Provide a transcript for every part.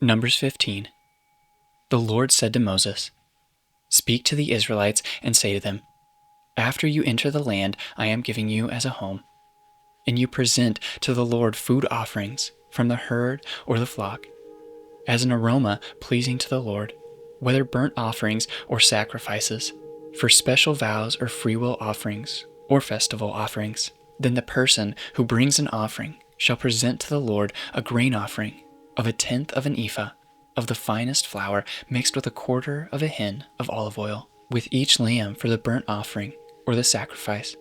Numbers 15. The Lord said to Moses, "Speak to the Israelites and say to them, after you enter the land I am giving you as a home, and you present to the Lord food offerings from the herd or the flock, as an aroma pleasing to the Lord, whether burnt offerings or sacrifices, for special vows or freewill offerings or festival offerings, then the person who brings an offering shall present to the Lord a grain offering of 1/10 of an ephah of the finest flour mixed with 1/4 of a hin of olive oil. With each lamb for the burnt offering or the sacrifice,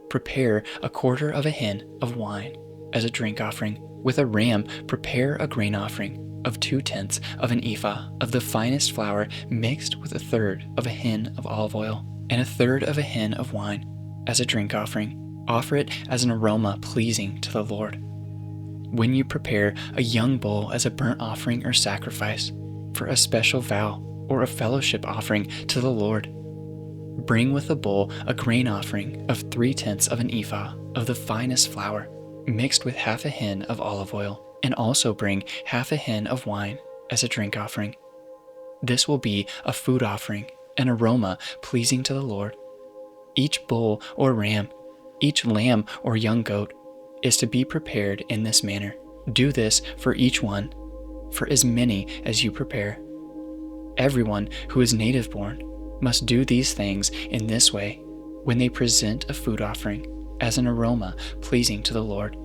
prepare 1/4 of a hin of wine as a drink offering. With a ram, prepare a grain offering of 2/10 of an ephah of the finest flour mixed with 1/3 of a hin of olive oil and 1/3 of a hin of wine as a drink offering. Offer it as an aroma pleasing to the Lord. When you prepare a young bull as a burnt offering or sacrifice for a special vow or a fellowship offering to the Lord, bring with the bull a grain offering of 3/10 of an ephah of the finest flour mixed with 1/2 a hin of olive oil, and also bring 1/2 a hin of wine as a drink offering. This will be a food offering, an aroma pleasing to the Lord. Each bull or ram, each lamb or young goat is to be prepared in this manner. Do this for each one, for as many as you prepare. Everyone who is native born must do these things in this way when they present a food offering as an aroma pleasing to the Lord.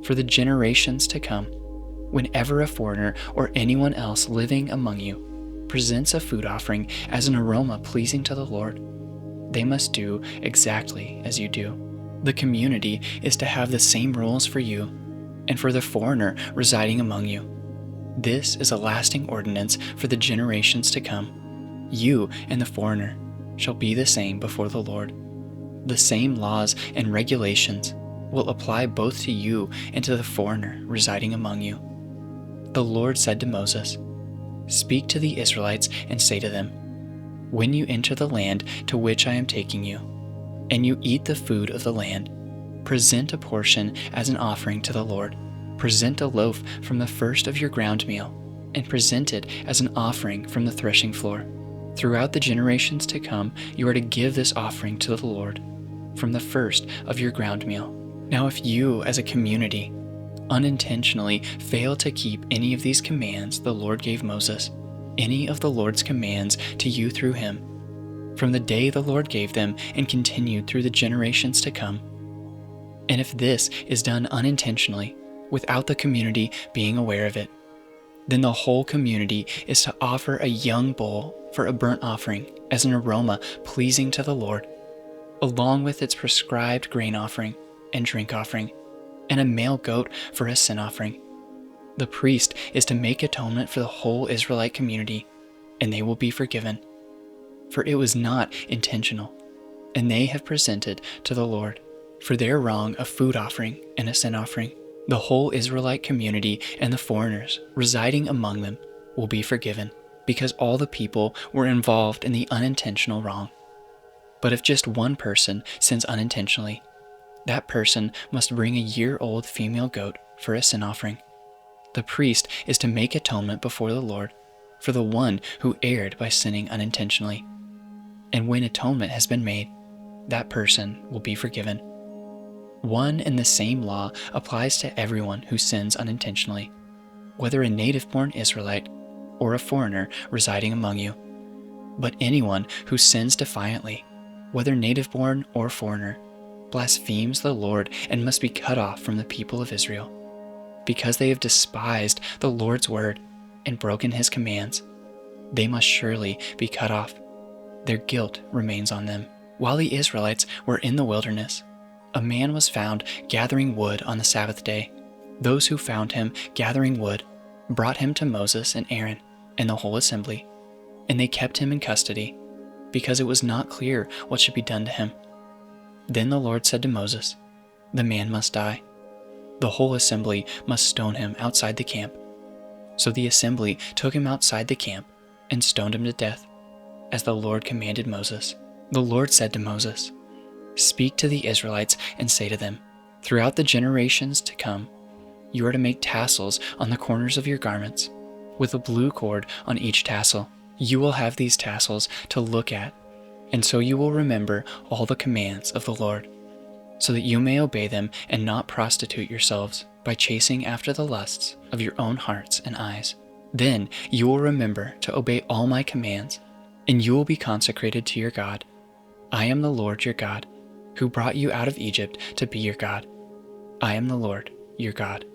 For the generations to come, whenever a foreigner or anyone else living among you presents a food offering as an aroma pleasing to the Lord, they must do exactly as you do. The community is to have the same rules for you and for the foreigner residing among you. This is a lasting ordinance for the generations to come. You and the foreigner shall be the same before the Lord. The same laws and regulations will apply both to you and to the foreigner residing among you. The Lord said to Moses, "Speak to the Israelites and say to them, when you enter the land to which I am taking you, and you eat the food of the land, present a portion as an offering to the Lord. Present a loaf from the first of your ground meal, and present it as an offering from the threshing floor. Throughout the generations to come, you are to give this offering to the Lord from the first of your ground meal. Now if you, as a community, unintentionally fail to keep any of these commands the Lord gave Moses, any of the Lord's commands to you through him, from the day the Lord gave them and continued through the generations to come, and if this is done unintentionally, without the community being aware of it, then the whole community is to offer a young bull for a burnt offering as an aroma pleasing to the Lord, along with its prescribed grain offering and drink offering, and a male goat for a sin offering. The priest is to make atonement for the whole Israelite community, and they will be forgiven. For it was not intentional, and they have presented to the Lord for their wrong a food offering and a sin offering. The whole Israelite community and the foreigners residing among them will be forgiven, because all the people were involved in the unintentional wrong. But if just one person sins unintentionally, that person must bring a year-old female goat for a sin offering. The priest is to make atonement before the Lord for the one who erred by sinning unintentionally. And when atonement has been made, that person will be forgiven. One and the same law applies to everyone who sins unintentionally, whether a native-born Israelite or a foreigner residing among you. But anyone who sins defiantly, whether native-born or foreigner, blasphemes the Lord and must be cut off from the people of Israel, because they have despised the Lord's word and broken his commands. They must surely be cut off. Their guilt remains on them. While the Israelites were in the wilderness, a man was found gathering wood on the Sabbath day. Those who found him gathering wood brought him to Moses and Aaron and the whole assembly, and they kept him in custody, because it was not clear what should be done to him. Then the Lord said to Moses, "The man must die. The whole assembly must stone him outside the camp." So the assembly took him outside the camp and stoned him to death, as the Lord commanded Moses. The Lord said to Moses, "Speak to the Israelites and say to them, throughout the generations to come, you are to make tassels on the corners of your garments, with a blue cord on each tassel. You will have these tassels to look at, and so you will remember all the commands of the Lord, so that you may obey them and not prostitute yourselves by chasing after the lusts of your own hearts and eyes. Then you will remember to obey all my commands, and you will be consecrated to your God. I am the Lord your God, who brought you out of Egypt to be your God. I am the Lord your God.